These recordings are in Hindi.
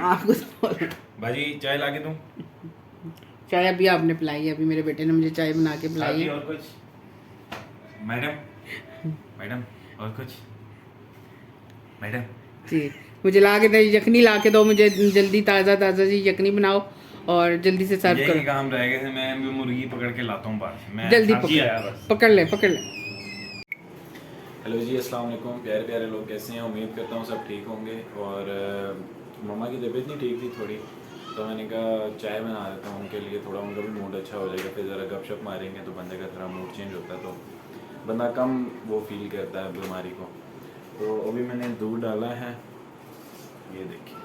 आपको तो बाजी चाय ला के दूं? चाय अभी आपने पिलाई है, अभी मेरे बेटे ने मुझे चाय बना के पिलाई है। और कुछ मैडम? मैडम और कुछ मैडम? जी, मुझे ला के दे, यखनी ला के दो मुझे जल्दी, ताज़ा ताज़ा जी यखनी बनाओ और जल्दी से सर्व यही करो। काम रह गए थे, मैं भी मुर्गी पकड़ के लाता हूँ बाहर से। मैं जल्दी सब्जी आया बस। पकड़ ले पकड़ ले। हेलो जी, अस्सलाम वालेकुम प्यारे प्यारे लोग, कैसे हैं? उम्मीद करता हूँ सब ठीक होंगे। और मम्मा की तबीयत नहीं ठीक थी थोड़ी, तो मैंने कहा चाय बना देता हूँ उनके लिए, थोड़ा उनका भी मूड अच्छा हो जाएगा। फिर ज़रा गपशप मारेंगे तो बंदे का थोड़ा मूड चेंज होता है, तो बंदा कम वो फील करता है बीमारी को। तो अभी मैंने दूध डाला है, ये देखिए,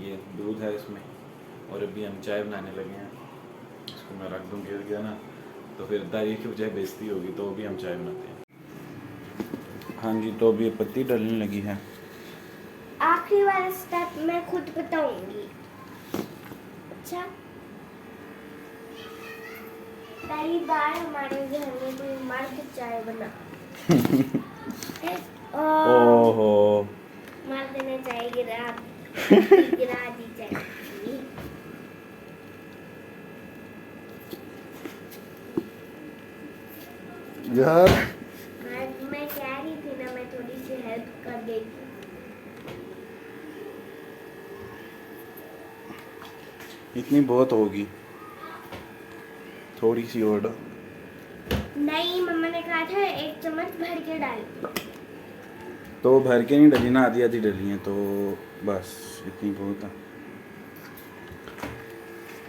ये दूध है इसमें, और अभी हम चाय बनाने लगे हैं। इसको मैं रख दूँ, गिर गया ना तो फिर तारीफ की बजाय बेइज्जती होगी, तो अभी हम चाय बनाते हैं। हाँ जी, तो अभी पत्ती डालने लगी है। आखिरी वाला स्टेप मैं खुद बताऊंगी। अच्छा, पहली बार हमारे घर में कोई मर्द चाय बना ओहो, मर्द ने चाय गिरा दी चाय। यार मैं कह रही थी ना, मैं थोड़ी सी हेल्प कर देती। इतनी बहुत होगी, थोड़ी सी और डाल। नहीं, मम्मा ने कहा था 1 चम्मच भर के डाल। तो भर के नहीं डली ना, आधी आधी डली है, तो बस इतनी बहुत है।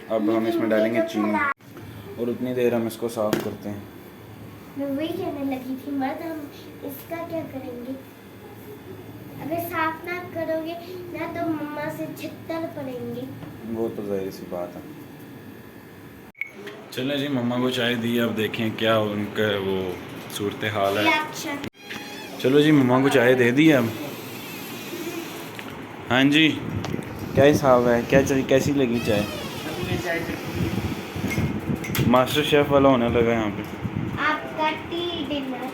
अब हम इसमें डालेंगे चीनी, और उतनी देर हम इसको साफ करते हैं। मैं वही कहने लगी थी, मर्द हम इसका क्या करेंगे? अगर साफ ना करोगे ना तो मम्मा से छित्तर पड़ेंगे। वो तो जाहिर सी बात है। चलें जी, मम्मा को चाय दी, अब देखें क्या उनका वो सूरत हाल है। रिएक्शन। चलो जी, मम्मा को चाय दे दी अब। हाँ जी, क्या हिसाब है, क्या चाहिए, कैसी लगी चाय? मास्टर शेफ वाला होने लगा यहाँ पे। आपका टी डिनर।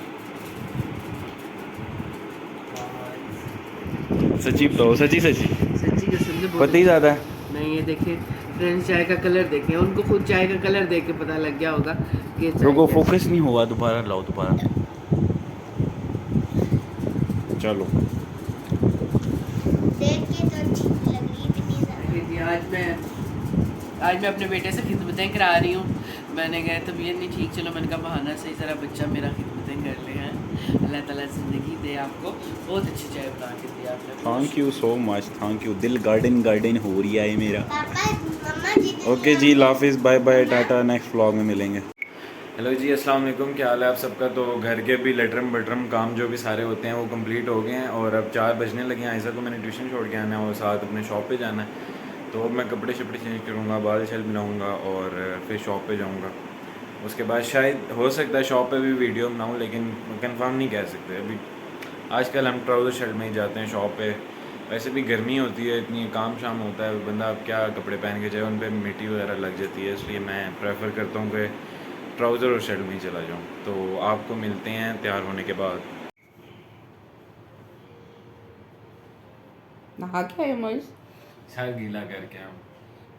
सच्ची बताओ, सच्ची सच्ची सच्ची कसम से पता ही ज़्यादा है। नहीं, ये देखिए फ्रेंड्स, चाय का कलर देखें, उनको खुद चाय का कलर देख के पता लग गया होगा कि चाय रुको, कैसी फोकस नहीं हुआ, दोबारा लाओ, दोबारा। चलो, देख के तो अच्छी लग रही इतनी ज़्यादा। है। जी, आज मैं अपने बेटे से खिदमतें करा रही हूँ। मैंने कहा तबीयत नहीं ठीक, चलो मैंने कहा बहाना सही ज़रा बच्चा मेरा खिदमतें कर ले हैं। अल्लाह ताला ज़िंदगी दे आपको। बहुत अच्छी चाय बना के दी आपने। Thank you so much, thank you. दिल गार्डन गार्डन हो रही है मेरा। पापा, मम्मा जी ओके जी, हाफिज़, bye bye, tata, next vlog में मिलेंगे। हेलो जी, अस्सलाम वालेकुम, क्या हाल है आप सबका? तो घर के भी लेटरम बटरम काम जो भी सारे होते हैं वो कंप्लीट हो गए हैं, और अब 4 बजने लगे हैं। आयशा को मैंने ट्यूशन छोड़ के आना है और साथ अपने शॉप पे जाना है। तो अब मैं कपड़े शपड़े चेंज करूँगा, बाल शल बनाऊँगा और फिर शॉप पे जाऊँगा। उसके बाद शायद हो सकता है शॉप पे भी वीडियो बनाऊँ, लेकिन कंफर्म नहीं कह सकते अभी। आजकल हम ट्राउज़र शर्ट में ही जाते हैं शॉप पे। वैसे भी गर्मी होती है इतनी, काम शाम होता है, बंदा अब क्या कपड़े पहन के जाए, उन पर मिट्टी वगैरह लग जाती है। इसलिए मैं प्रेफर करता हूँ कि ट्राउज़र और शर्ट में ही चला जाऊँ। तो आपको मिलते हैं तैयार होने के बाद। नहा के आए मोइस? सर गीला करके हम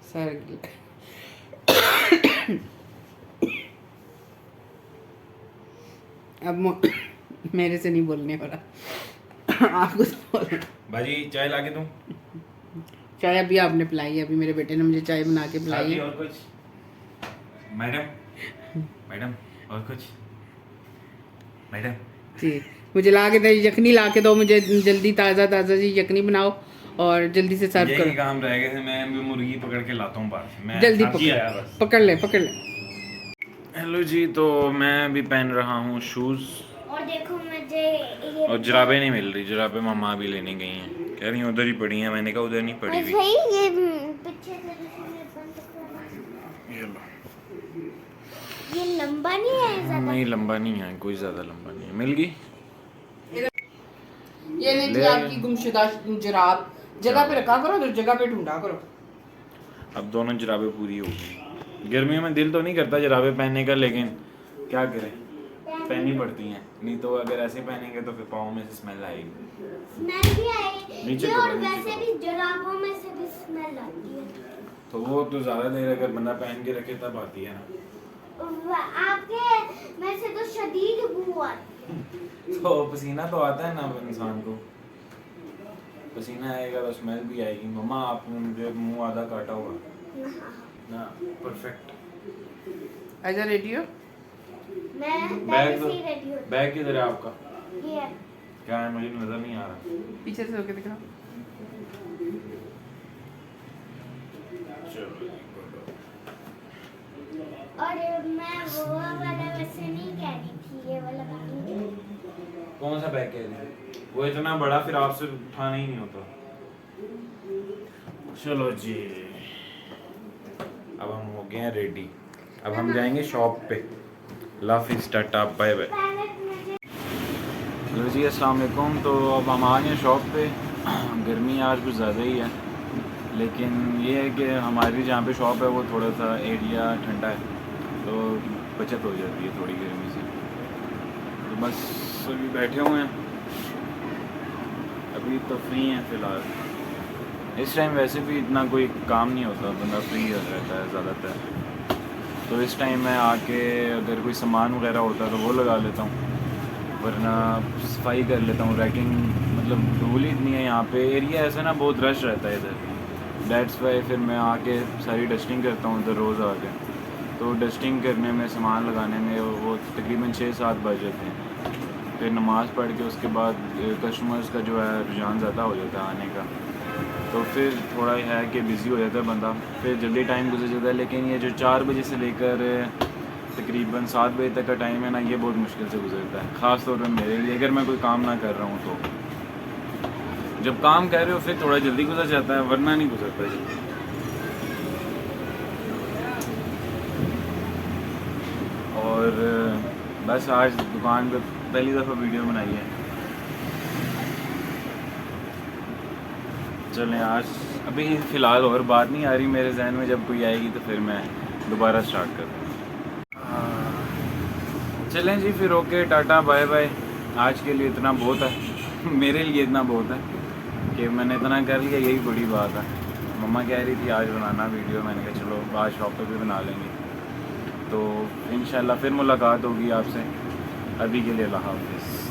सर अब मेरे से नहीं बोलने वाला। आपको तो बोल। बाजी चाय ला के दूँ? चाय अभी आपने पिलाई है, अभी मेरे बेटे ने मुझे चाय बना के पिलाई है। और कुछ मैडम? मैडम और कुछ मैडम? जी, मुझे ला के दे, यखनी ला के दो मुझे जल्दी, ताज़ा ताज़ा जी यखनी बनाओ और जल्दी से सर्व यही करो। काम रह गए थे, मैं भी मुर्गी पकड़ के लाता हूँ बाहर से। मैं जल्दी सब्जी आया बस। पकड़ ले पकड़ ले। हेलो जी, तो मैं भी पहन रहा हूँ शूज़, और देखो मुझे ये और जुराबें नहीं मिल रही। जुराबें मम्मा भी लेने गई हैं, कह रही हैं उधर ही पड़ी हैं। मैंने कहा उधर नहीं पड़ी हुई। सही, ये पीछे से बंद करना। ये लो। ये लंबा नहीं है ज़्यादा। नहीं लंबा नहीं है, कोई ज़्यादा लंबा नहीं है। मिल गई? ये नहीं जी आपकी गुमशुदा जुराब, जगह पे रखा करो, तो जगह पे ढूंढा करो। अब दोनों जुराबें पूरी हो गई। गर्मियों में दिल तो नहीं करता जुराबें पहनने का, लेकिन क्या करें। पहननी पड़ती हैं, नहीं तो अगर ऐसे पहनेंगे तो फिर पाँव में से स्मेल आएगी। स्मेल भी आएगी नीचे ये, करो, और नीचे वैसे करो। भी जुराबों में से भी स्मेल आती है। तो वो तो ज़्यादा देर अगर बंदा पहन के रखे तब आती है ना। आपके में से तो शदीद बू आती है। तो पसीना तो आता है ना इंसान को, पसीना आएगा तो स्मेल भी आएगी। मम्मा आपने मुझे मुंह आधा काटा हुआ ना, परफेक्ट। आजा रेडी हो? मैं बैग पहले दो, से ही रेडी हूँ। बैग किधर है आपका? ये है। क्या है मुझे नजर नहीं आ रहा। पीछे से होके दिखाओ। चलो और मैं वो वाला वैसे नहीं कह रही थी, ये वाला बैग। कौन सा बैग कह रही है? वो इतना बड़ा फिर आपसे उठाना ही नहीं होता। चलो जी, अब हम हो गए हैं रेडी। अब हम जाएंगे शॉप पे। लाफिज, टाटा, बाय बाय। हेलो जी, अस्सलाम वालेकुम। तो अब हम आ गए शॉप पे। गर्मी आज कुछ ज़्यादा ही है, लेकिन ये है कि हमारी जहाँ पे शॉप है वो थोड़ा सा एरिया ठंडा है, तो बचत हो जाती है थोड़ी गर्मी से। तो बस अभी बैठे हुए हैं, अभी तो फ्री हैं फ़िलहाल। इस टाइम वैसे भी इतना कोई काम नहीं होता, बंदा फ्री रहता है ज़्यादातर। तो इस टाइम मैं आके अगर कोई सामान वगैरह होता है तो वो लगा लेता हूँ, वरना सफाई कर लेता हूँ। रैकिंग मतलब धूल ही इतनी है यहाँ पे, एरिया ऐसा ना बहुत रश रहता है इधर। डेट्स वाई फिर मैं आके सारी डस्टिंग करता हूँ इधर रोज़ आके। तो डस्टिंग करने में, सामान लगाने में वो तकरीबन 6-7 बज जाते हैं। फिर नमाज़ पढ़ के उसके बाद कस्टमर्स का जो है रुझान ज़्यादा हो जाता है आने का, तो फिर थोड़ा है कि बिज़ी हो जाता है बंदा, फिर जल्दी टाइम गुजर जाता है। लेकिन ये जो 4 बजे से लेकर तकरीबन 7 बजे तक का टाइम है ना, ये बहुत मुश्किल से गुजरता है, ख़ास तौर पर मेरे लिए अगर मैं कोई काम ना कर रहा हूँ तो। जब काम कर रहे हो फिर थोड़ा जल्दी गुजर जाता है, वरना नहीं गुजरता जल्दी। और बस आज दुकान पे पहली दफ़ा वीडियो बनाई है। चलें आज अभी फ़िलहाल और बात नहीं आ रही मेरे जहन में, जब कोई आएगी तो फिर मैं दोबारा स्टार्ट कर दूँगा। चलें जी, फिर ओके, टाटा, बाय बाय। आज के लिए इतना बहुत है मेरे लिए इतना बहुत है कि मैंने इतना कर लिया, यही बड़ी बात है। मम्मा कह रही थी आज बनाना वीडियो, मैंने कहा चलो आज शॉप पे भी बना लेंगे। तो इंशाल्लाह फिर मुलाकात होगी आपसे। अभी के लिए अल्लाह हाफ़िज़।